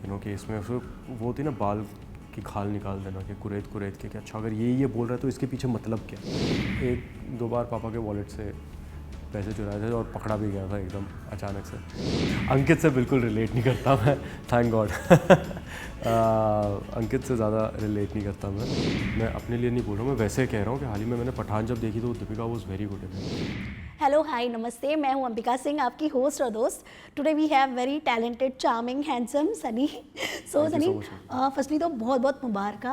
कि इसमें उसको वो होती ना बाल की खाल निकाल देना कि कुरेद कुरेद के, कि अच्छा अगर ये बोल रहा है तो इसके पीछे मतलब क्या। एक दो बार पापा के वॉलेट से पैसे चुराए थे और पकड़ा भी गया था एकदम अचानक से। अंकित से बिल्कुल रिलेट नहीं करता मैं, थैंक गॉड। अंकित से ज़्यादा रिलेट नहीं करता मैं अपने लिए नहीं बोल रहा हूँ, मैं वैसे कह रहा हूँ कि हाल ही में मैंने पठान जब देखी तो Deepika was very good in it. Hello hi नमस्ते, मैं हूं अंबिका सिंह, आपकी होस्ट और दोस्त। Today we have very talented charming handsome Sunny. So Thank you Sunny, so much. Firstly तो बहुत बहुत मुबारक।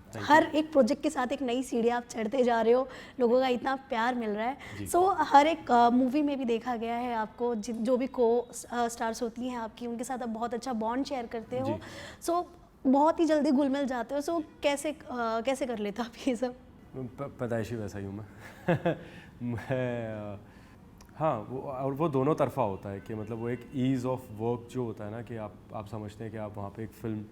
Thank हर you. एक प्रोजेक्ट के साथ एक नई सीढ़ी आप चढ़ते जा रहे हो, लोगों का इतना प्यार मिल रहा है। जी। सो हर एक मूवी में भी देखा गया है आपको, जो भी को स्टार्स होती हैं आपकी, उनके साथ आप बहुत अच्छा बॉन्ड शेयर करते हो। जी। सो बहुत ही जल्दी घुल मिल जाते हो। सो कैसे कर लेते हो आप ये सब? पैदाइशी वैसा ही हूँ मैं। मैं हाँ, वो दोनों तरफा होता है कि मतलब वो एक ईज़ ऑफ वर्क जो होता है ना, कि आप समझते हैं कि आप वहाँ पे एक फ़िल्म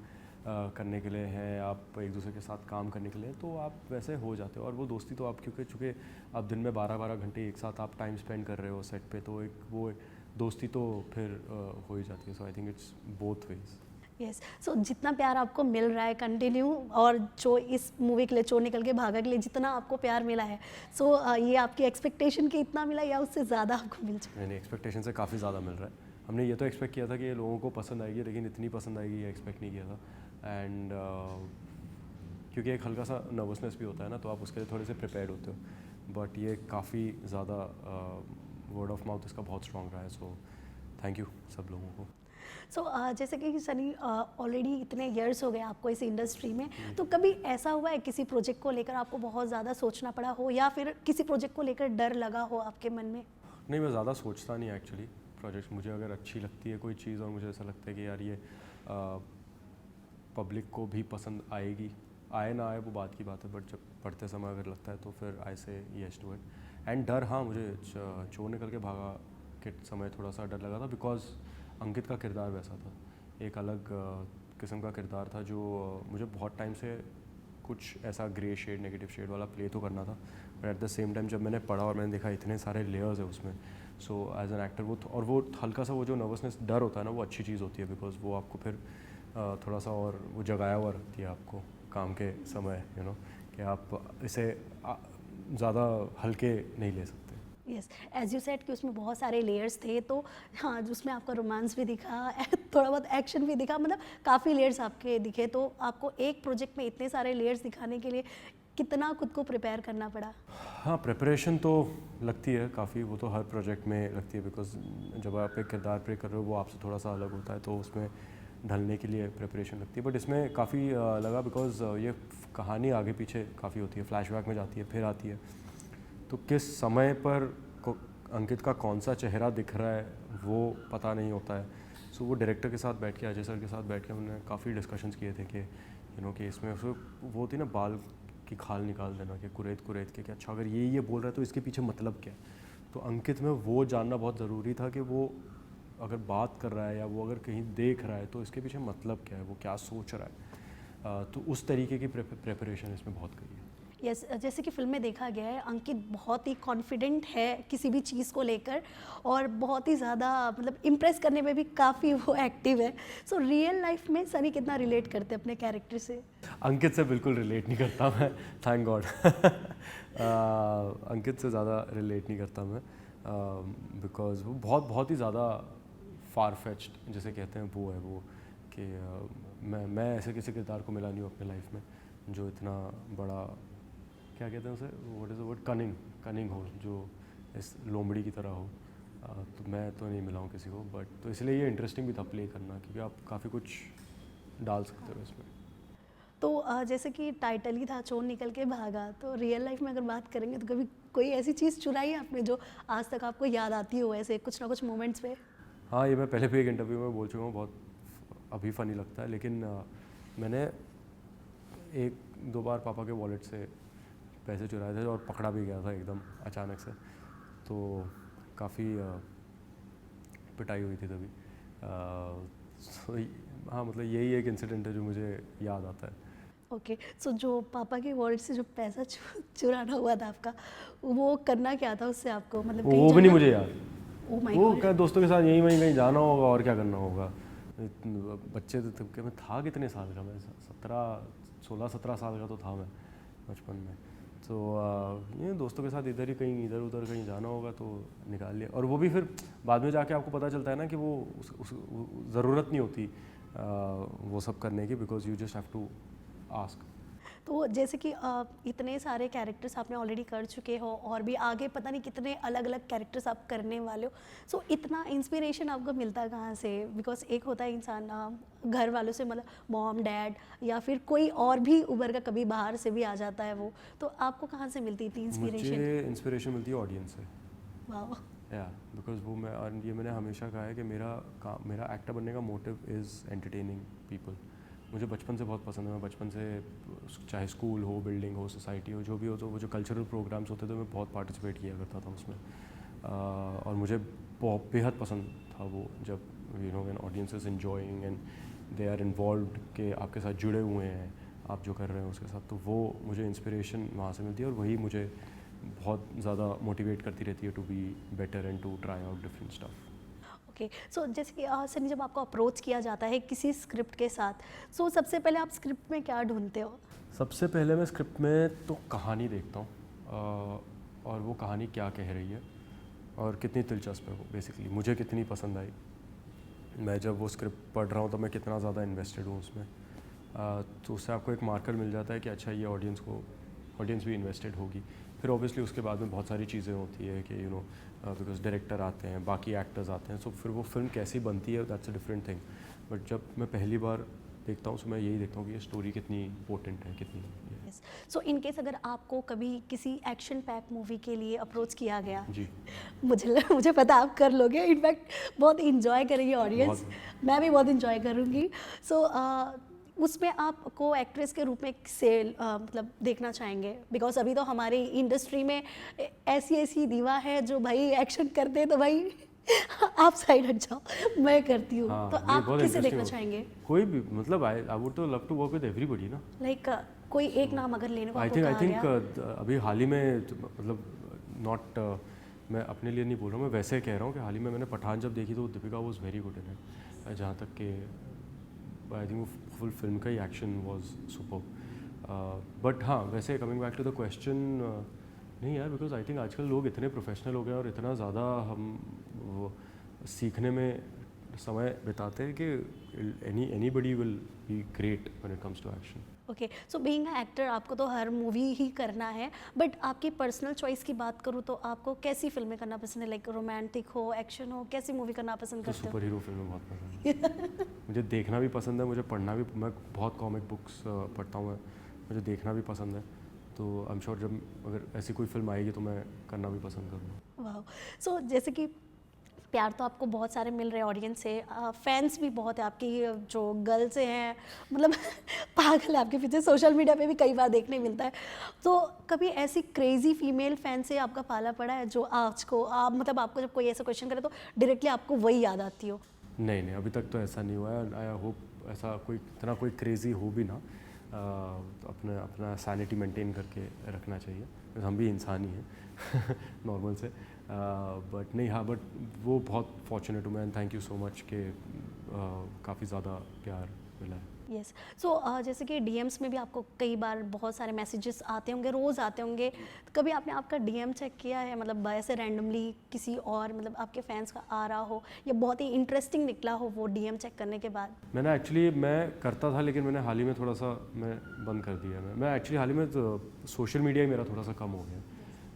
करने के लिए हैं, आप एक दूसरे के साथ काम करने के लिए, तो आप वैसे हो जाते हो। और वो दोस्ती तो आप क्योंकि चूँकि आप दिन में 12-12 घंटे एक साथ आप टाइम स्पेंड कर रहे हो सेट पे, तो एक वो दोस्ती तो फिर हो ही जाती है। So I think it's both ways. Yes. So जितना प्यार आपको मिल रहा है कंटिन्यू, और जो इस मूवी के लिए चोर निकल के भागा के लिए जितना आपको प्यार मिला है, सो ये आपकी एक्सपेक्टेशन के इतना मिला या उससे ज़्यादा आपको मिल चुका? नहीं, एक्सपेक्टेशन से काफ़ी ज़्यादा मिल रहा है। हमने ये तो एक्सपेक्ट किया था कि ये लोगों को पसंद आएगी, लेकिन इतनी पसंद आएगी ये एक्सपेक्ट नहीं किया था। एंड क्योंकि एक हल्का सा नर्वसनेस भी होता है ना, तो आप उसके लिए थोड़े से प्रिपेयर्ड होते हो। बट ये काफ़ी ज़्यादा वर्ड ऑफ माउथ इसका बहुत स्ट्रॉन्ग रहा है। सो थैंक यू सब लोगों को। सो जैसे कि सनी, ऑलरेडी इतने इयर्स हो गए आपको इस इंडस्ट्री में, तो कभी ऐसा हुआ है किसी प्रोजेक्ट को लेकर आपको बहुत ज़्यादा सोचना पड़ा हो, या फिर किसी प्रोजेक्ट को लेकर डर लगा हो आपके मन में? नहीं, मैं ज़्यादा सोचता नहीं एक्चुअली। प्रोजेक्ट मुझे अगर अच्छी लगती है कोई चीज़ और मुझे ऐसा लगता है कि यार ये पब्लिक को भी पसंद आएगी, आए ना आए वो बात की बात है, बट जब पढ़ते समय अगर लगता है तो फिर आई से यस टू इट। एंड डर, हाँ, मुझे चोर निकल के भागा के समय थोड़ा सा डर लगा था, बिकॉज अंकित का किरदार वैसा था, एक अलग किस्म का किरदार था जो मुझे बहुत टाइम से कुछ ऐसा ग्रे शेड, नेगेटिव शेड वाला प्ले तो करना था। But at the same time जब मैंने पढ़ा और मैंने देखा इतने सारे लेयर्स है उसमें, सो एज एन एक्टर और वो हल्का सा वो जो नर्वसनेस, डर होता है ना, वो अच्छी चीज़ होती है, बिकॉज वो आपको फिर थोड़ा सा और वो जगाया हुआ रखती है आपको काम के समय, कि आप इसे ज़्यादा हल्के नहीं ले सकते। यस, एज यू सेड कि उसमें बहुत सारे लेयर्स थे, तो हाँ, उसमें आपका रोमांस भी दिखा, थोड़ा बहुत एक्शन भी दिखा, मतलब काफ़ी लेयर्स आपके दिखे। तो आपको एक प्रोजेक्ट में इतने सारे लेयर्स दिखाने के लिए कितना खुद को प्रिपेयर करना पड़ा? हाँ, प्रिपरेशन तो लगती है काफ़ी, वो तो हर प्रोजेक्ट में लगती है, बिकॉज जब आप एक किरदार प्ले कर रहे हो वो आपसे थोड़ा सा अलग होता है, तो उसमें ढलने के लिए प्रिपरेशन लगती है। बट इसमें काफ़ी लगा, बिकॉज ये कहानी आगे पीछे काफ़ी होती है, फ्लैशबैक में जाती है, फिर आती है, तो किस समय पर अंकित का कौन सा चेहरा दिख रहा है वो पता नहीं होता है। सो वो डायरेक्टर के साथ बैठ के, अजय सर के साथ बैठ के हमने काफ़ी डिस्कशंस किए थे कि कि इसमें उसको वो होती ना बाल की खाल निकाल देना, कि कुरेद कुरेद के, कि अच्छा अगर ये बोल रहा है तो इसके पीछे मतलब क्या है। तो अंकित में वो जानना बहुत ज़रूरी था कि वो अगर बात कर रहा है या वो अगर कहीं देख रहा है तो इसके पीछे मतलब क्या है, वो क्या सोच रहा है। तो उस तरीके की प्रिपरेशन इसमें बहुत करी है। यस, जैसे कि फिल्म में देखा गया है, अंकित बहुत ही कॉन्फिडेंट है किसी भी चीज़ को लेकर, और बहुत ही ज़्यादा मतलब इम्प्रेस करने में भी काफ़ी वो एक्टिव है। सो रियल लाइफ में सनी कितना रिलेट करते हैं अपने कैरेक्टर से? अंकित से बिल्कुल रिलेट नहीं करता मैं, थैंक गॉड। अंकित से ज़्यादा रिलेट नहीं करता मैं, बिकॉज वो बहुत ही ज़्यादा फार फेच्ड जिसे कहते हैं वो है, वो कि मैं ऐसे किसी किरदार को मिला नहीं हूँ अपने लाइफ में जो इतना बड़ा, क्या कहते हैं उसे, what is the word, cunning हो, जो इस लोमड़ी की तरह हो। तो मैं तो नहीं मिला हूँ किसी को, बट तो इसलिए ये इंटरेस्टिंग भी था प्ले करना, क्योंकि आप काफ़ी कुछ डाल सकते हो इसमें। तो जैसे कि टाइटल ही था चोर निकल के भागा, तो रियल लाइफ में अगर बात करेंगे तो कभी कोई ऐसी चीज़ चुराई है आपने जो आज तक आपको याद आती हो, ऐसे कुछ ना कुछ मोमेंट्स पे? हाँ, ये मैं पहले भी एक इंटरव्यू में बोल चुका हूँ, बहुत अभी फ़नी लगता है, लेकिन मैंने एक दो बार पापा के वॉलेट से पैसे चुराए थे और पकड़ा भी गया था एकदम अचानक से, तो काफ़ी पिटाई हुई थी तभी। हाँ, मतलब यही एक इंसिडेंट है जो मुझे याद आता है। ओके, सो जो पापा के वॉलेट से जो पैसा चुराना हुआ था आपका, वो करना क्या था उससे आपको, मतलब कहीं वो भी नहीं जाना? मुझे याद। ओह माय वो गॉड। क्या दोस्तों के साथ यहीं वहीं कहीं जाना होगा और क्या करना होगा, बच्चे तब मैं था कितने साल का, मैं 16-17 साल का तो था मैं बचपन में। तो ये दोस्तों के साथ इधर उधर कहीं जाना होगा तो निकाल लिया। और वो भी फिर बाद में जाके आपको पता चलता है ना कि वो ज़रूरत नहीं होती वो सब करने की, because you just have to ask. तो जैसे कि इतने सारे कैरेक्टर्स आपने ऑलरेडी कर चुके हो और भी आगे पता नहीं कितने अलग अलग कैरेक्टर्स आप करने वाले हो, सो इतना इंस्पिरेशन आपको मिलता कहाँ से? बिकॉज एक होता है इंसान घर वालों से, मतलब मॉम डैड या फिर कोई और भी उभर का कभी बाहर से भी आ जाता है वो, तो आपको कहाँ से मिलती थी इंस्पिरेशन? मुझे इंस्पिरेशन मिलती है ऑडियंस से। वाह। या बिकॉज वो मैं, और ये मैंने हमेशा कहा है कि मेरा एक्टर बनने का मोटिव इज़ एंटरटेनिंग पीपल। मुझे बचपन से बहुत पसंद है। मैं बचपन से, चाहे स्कूल हो, बिल्डिंग हो, सोसाइटी हो, जो भी हो, तो वो जो कल्चरल प्रोग्राम्स होते थे मैं बहुत पार्टिसिपेट किया करता था उसमें। और मुझे बेहद पसंद था वो, जब when audience is enjoying and they are involved, के आपके साथ जुड़े हुए हैं आप जो कर रहे हैं उसके साथ, तो वो मुझे इंस्पिरेशन वहाँ से मिलती है और वही मुझे बहुत ज़्यादा मोटिवेट करती रहती है to be better and to try out different stuff. Okay, so जैसे कि सनी, जब आपको अप्रोच किया जाता है किसी स्क्रिप्ट के साथ, सो सबसे पहले आप स्क्रिप्ट में क्या ढूंढते हो? सबसे पहले मैं स्क्रिप्ट में तो कहानी देखता हूँ और वो कहानी क्या कह रही है और कितनी दिलचस्प है वो, बेसिकली मुझे कितनी पसंद आई। मैं जब वो स्क्रिप्ट पढ़ रहा हूँ तो मैं कितना ज़्यादा इन्वेस्टेड हूँ उसमें, तो उससे आपको एक मार्कर मिल जाता है कि अच्छा ये ऑडियंस भी इन्वेस्टेड होगी। फिर ऑब्वियसली उसके बाद में बहुत सारी चीज़ें होती है कि बिकॉज डायरेक्टर आते हैं, बाकी एक्टर्स आते हैं, सो फिर वो फिल्म कैसी बनती है that's a different thing. But जब मैं पहली बार देखता हूँ तो मैं यही देखता हूँ कि ये स्टोरी कितनी इंपॉर्टेंट है, कितनी। सो इन केस अगर आपको कभी किसी एक्शन पैक मूवी के लिए अप्रोच किया गया, जी, मुझे पता आप कर लोगे, इनफैक्ट बहुत इंजॉय करेंगे ऑडियंस, मैं भी बहुत इंजॉय करूँगी। सो उसमें आपको एक्ट्रेस के रूप में से मतलब देखना चाहेंगे? बिकॉज अभी तो हमारी इंडस्ट्री में ऐसी दीवा है जो भाई एक्शन करते हैं, तो भाई आप साइड हट जाओ, मैं करती हूँ। हाँ, तो नहीं, आप बहुत किसे interesting देखना हो। चाहेंगे? कोई भी, मतलब आई वुड तो love to work with everybody ना। लाइक कोई एक नाम अगर लेने को आई आपको थिंक कहा गया? अभी हाल ही में मतलब नॉट, मैं अपने लिए नहीं बोल रहा हूँ, मैं वैसे कह रहा हूँ कि हाल ही में मैंने पठान जब देखी तो Deepika was very good in it. जहाँ तक कि आई थिंक वो फुल फिल्म का ही एक्शन वाज सुपर। बट हाँ, वैसे coming back to the question, नहीं यार, बिकॉज आई थिंक आजकल लोग इतने प्रोफेशनल हो गए और इतना ज़्यादा हम वो सीखने में समय बिताते हैं कि anybody will be great when it comes to action. Okay, so being a actor आपको तो हर मूवी ही करना है, बट आपकी पर्सनल चॉइस की बात करूँ तो आपको कैसी फिल्में करना पसंद है? लाइक रोमांटिक हो, एक्शन हो, कैसी मूवी करना पसंद तो करते हो? सुपर हीरो फिल्में बहुत पसंद है। मुझे देखना भी पसंद है, मुझे पढ़ना भी, मैं बहुत कॉमिक बुक्स पढ़ता हूँ मैं, मुझे देखना भी पसंद है। तो आई एम श्योर जब अगर ऐसी कोई फिल्म आएगी तो मैं करना भी पसंद करूँगा। वाह। सो जैसे कि प्यार तो आपको बहुत सारे मिल रहे हैं ऑडियंस से, फैंस भी बहुत है आपकी, जो गर्ल्स हैं मतलब पागल है आपके पीछे, सोशल मीडिया पे भी कई बार देखने मिलता है। तो कभी ऐसी क्रेजी फीमेल फैन से आपका पाला पड़ा है जो आज को आप, मतलब आपको जब कोई ऐसा क्वेश्चन करे तो डायरेक्टली आपको वही याद आती हो? नहीं, अभी तक तो ऐसा नहीं हुआ है। आई होप ऐसा इतना कोई क्रेजी हो भी ना, तो अपना सैनिटी मेंटेन करके रखना चाहिए, हम भी इंसान ही हैं नॉर्मल से। बट नहीं, हाँ, बट वो बहुत फॉर्चुनेट हूँ मैं, and thank you so much कि काफ़ी ज़्यादा प्यार मिला है। यस। सो जैसे कि डीएम्स में भी आपको कई बार बहुत सारे मैसेजेस आते होंगे, रोज़ आते होंगे, तो कभी आपने आपका डीएम चेक किया है, मतलब ऐसे रैंडमली किसी और, मतलब आपके फैंस का आ रहा हो या बहुत ही इंटरेस्टिंग निकला हो वो डीएम चेक करने के बाद? मैंने एक्चुअली, मैं करता था लेकिन मैंने हाल ही में थोड़ा सा मैं बंद कर दिया। मैं एक्चुअली हाल ही में सोशल मीडिया ही मेरा थोड़ा सा कम हो गया।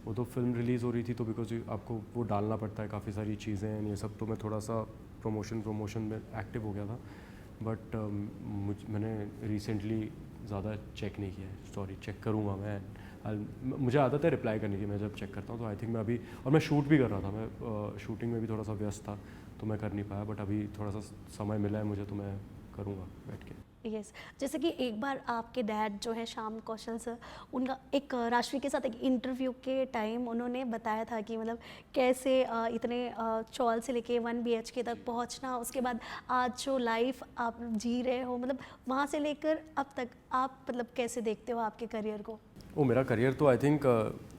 वो तो फिल्म रिलीज़ हो रही थी तो बिकॉज आपको वो डालना पड़ता है काफ़ी सारी चीज़ें ये सब, तो मैं थोड़ा सा प्रमोशन में एक्टिव हो गया था। बट मैंने रिसेंटली ज़्यादा चेक नहीं किया है। सॉरी, चेक करूँगा मैं। मुझे आदत है रिप्लाई करने की, मैं जब चेक करता हूँ तो आई थिंक मैं अभी, और मैं शूट भी कर रहा था, मैं शूटिंग में भी थोड़ा सा व्यस्त था तो मैं कर नहीं पाया, बट अभी थोड़ा सा समय मिला है मुझे तो मैं करूँगा बैठ के। यस। जैसे कि एक बार आपके डैड जो है श्याम कौशल सर, उनका एक राष्ट्रीय के साथ एक इंटरव्यू के टाइम उन्होंने बताया था कि मतलब कैसे इतने चौल से लेके 1 BHK तक पहुंचना, उसके बाद आज जो लाइफ आप जी रहे हो, मतलब वहाँ से लेकर अब तक आप मतलब कैसे देखते हो आपके करियर को? मेरा करियर तो आई थिंक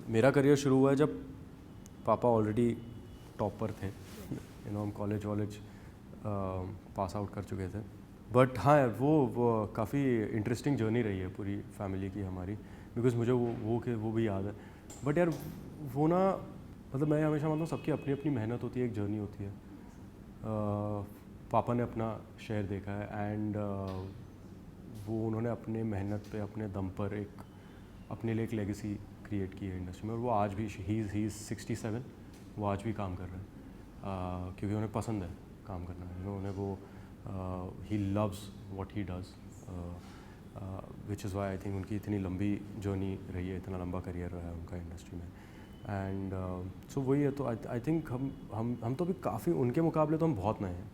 मेरा करियर शुरू हुआ है जब पापा ऑलरेडी टॉपर थे। हम कॉलेज पास आउट कर चुके थे। बट हाँ यार, वो काफ़ी इंटरेस्टिंग जर्नी रही है पूरी फैमिली की हमारी, बिकॉज मुझे वो भी याद है। बट यार वो ना, मतलब मैं हमेशा मानता हूँ सबकी अपनी अपनी मेहनत होती है, एक जर्नी होती है। पापा ने अपना शेयर देखा है एंड वो उन्होंने अपने मेहनत पे, अपने दम पर एक अपने लिए एक लेगेसी क्रिएट की है इंडस्ट्री में, और वो आज भी ही इज़ 67, वो आज भी काम कर रहे हैं क्योंकि उन्हें पसंद है काम करना। उन्हें वो he loves what he does, which is why I think उनकी इतनी लंबी जर्नी रही है, इतना लंबा करियर रहा है उनका इंडस्ट्री में। एंड सो वही है, तो आई थिंक हम तो अभी काफ़ी उनके मुकाबले तो हम बहुत नए हैं,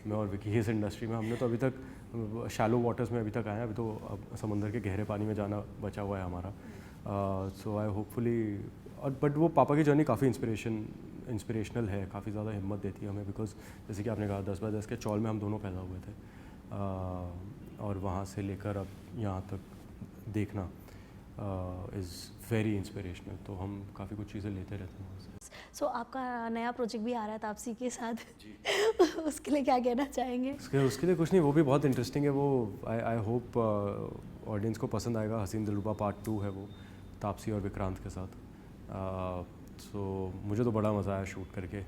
मैं और विकी इस इंडस्ट्री में। हमने तो अभी तक शैलो वाटर्स में अभी तक आए हैं, अभी तो अब समंदर के गहरे पानी में जाना बचा हुआ है हमारा। सो आई होपफुली, और बट वो पापा की जर्नी काफ़ी इंस्पिरेशनल है, काफ़ी ज़्यादा हिम्मत देती है हमें, बिकॉज जैसे कि आपने कहा 10x10 के चौल में हम दोनों पैदा हुए थे, और वहाँ से लेकर अब यहाँ तक देखना इज़ वेरी इंस्पिरेशनल। तो हम काफ़ी कुछ चीज़ें लेते रहते हैं वहाँ से। सो आपका नया प्रोजेक्ट भी आ रहा है तापसी के साथ उसके लिए क्या कहना चाहेंगे? उसके लिए कुछ नहीं, वो भी बहुत इंटरेस्टिंग है। वो आई होप ऑडियंस को पसंद आएगा। हसीन दिलरुबा पार्ट 2 है वो, तापसी और विक्रांत के साथ। सो मुझे तो बड़ा मज़ा आया शूट करके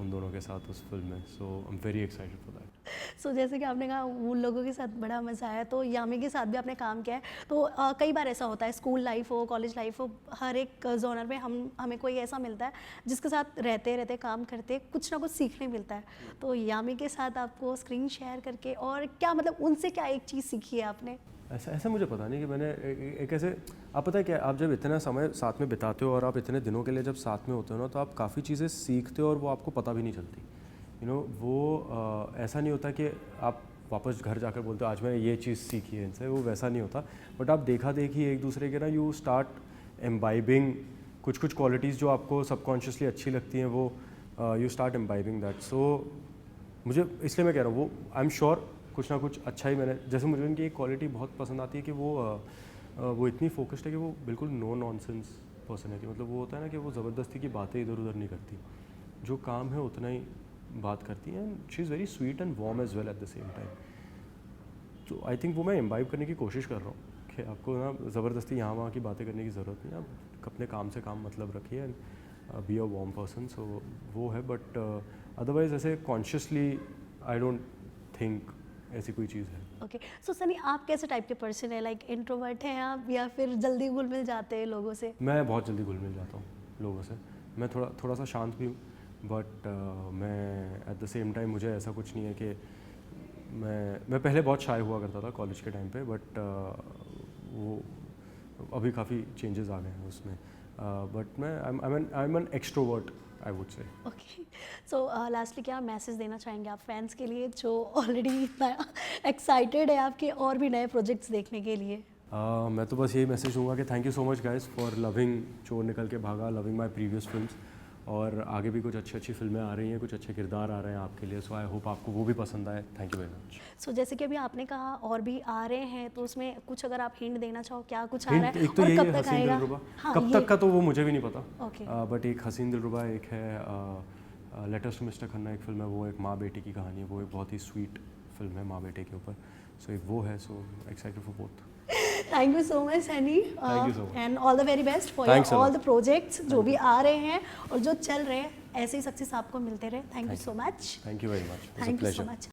उन दोनों के साथ उस फिल्म में। So I am very excited for that. So जैसे कि आपने कहा उन लोगों के साथ बड़ा मज़ा आया, तो यामी के साथ भी आपने काम किया है। तो कई बार ऐसा होता है, स्कूल लाइफ हो, कॉलेज लाइफ हो, हर एक जोनर में हमें कोई ऐसा मिलता है जिसके साथ रहते रहते काम करते कुछ ना कुछ सीखने मिलता है। तो यामी के साथ आपको स्क्रीन शेयर करके और क्या, मतलब उनसे क्या एक चीज़ सीखी है आपने? ऐसा मुझे पता नहीं कि मैंने एक ऐसे, आप पता है क्या, आप जब इतना समय साथ में बिताते हो और आप इतने दिनों के लिए जब साथ में होते हो ना, तो आप काफ़ी चीज़ें सीखते हो और वो आपको पता भी नहीं चलती। वो ऐसा नहीं होता कि आप वापस घर जाकर बोलते हो आज मैंने ये चीज़ सीखी है इनसे, वो वैसा नहीं होता। बट आप देखा देखी एक दूसरे के ना, यू स्टार्ट एम्बाइबिंग कुछ क्वालिटीज़ जो आपको सबकॉन्शियसली अच्छी लगती हैं, वो यू स्टार्ट एम्बाइबिंग दैट। सो मुझे, इसलिए मैं कह रहा हूँ, वो आई एम श्योर कुछ ना कुछ अच्छा ही मैंने, जैसे मुझे उनकी एक क्वालिटी बहुत पसंद आती है कि वो इतनी फोकस्ड है कि वो बिल्कुल नो नॉनसेंस पर्सन है। कि मतलब वो होता है ना कि वो ज़बरदस्ती की बातें इधर उधर नहीं करती, जो काम है उतना ही बात करती हैं। She is very sweet and warm as well at the same time. तो आई थिंक वो मैं इम्बाइब करने की कोशिश कर रहा हूँ कि आपको ना ज़बरदस्ती यहाँ वहाँ की बातें करने की ज़रूरत नहीं है, आप अपने काम से काम मतलब रखिए and be a warm person. So वो है, बट अदरवाइज ऐसे कॉन्शियसली आई डोंट थिंक ऐसी कोई चीज़ है। ओके, सो सनी आप कैसे टाइप के पर्सन है? लाइक इंट्रोवर्ट हैं आप या फिर जल्दी घुल मिल जाते हैं लोगों से? मैं बहुत जल्दी घुल मिल जाता हूँ लोगों से। मैं थोड़ा सा शांत भी हूँ, बट मैं एट द सेम टाइम, मुझे ऐसा कुछ नहीं है कि मैं पहले बहुत शाय हुआ करता था कॉलेज के टाइम पे, बट वो अभी काफ़ी चेंजेस आ गए हैं उसमें। बट मैं I am an extrovert, I would say. Okay, so lastly क्या मैसेज देना चाहेंगे आप फैंस के लिए जो ऑलरेडी इतना एक्साइटेड है आपके और भी नए प्रोजेक्ट्स देखने के लिए? मैं तो बस यही मैसेज दूंगा कि thank you so much guys for loving चोर निकल के भागा, लविंग माय प्रीवियस फिल्म्स, और आगे भी कुछ अच्छी फिल्में आ रही हैं, कुछ अच्छे किरदार आ रहे हैं आपके लिए। सो आई होप आपको वो भी पसंद आए। Thank you very much. So जैसे कि अभी आपने कहा और भी आ रहे हैं, तो उसमें कुछ अगर आप हिंट देना चाहो, क्या कुछ आ रहा है एक तो और यही कब है तक हसीन आएगा? दिलरुबा। हाँ, कब तक का तो वो मुझे भी नहीं पता, ओके, बट एक हसीन दिलरुबा, एक है लेटर्स टू मिस्टर खन्ना, एक फिल्म है, वो एक माँ बेटी की कहानी है, वो एक बहुत ही स्वीट फिल्म है माँ बेटे के ऊपर। सो एक वो है, so excited for both. Thank you so much Sunny, Thank you so much. And all the very best for Thanks a all lot. The projects जो भी आ रहे हैं और जो चल रहे हैं, ऐसे ही सक्सेस आपको मिलते रहे। Thank you so much. Thank you very much, thank you so much.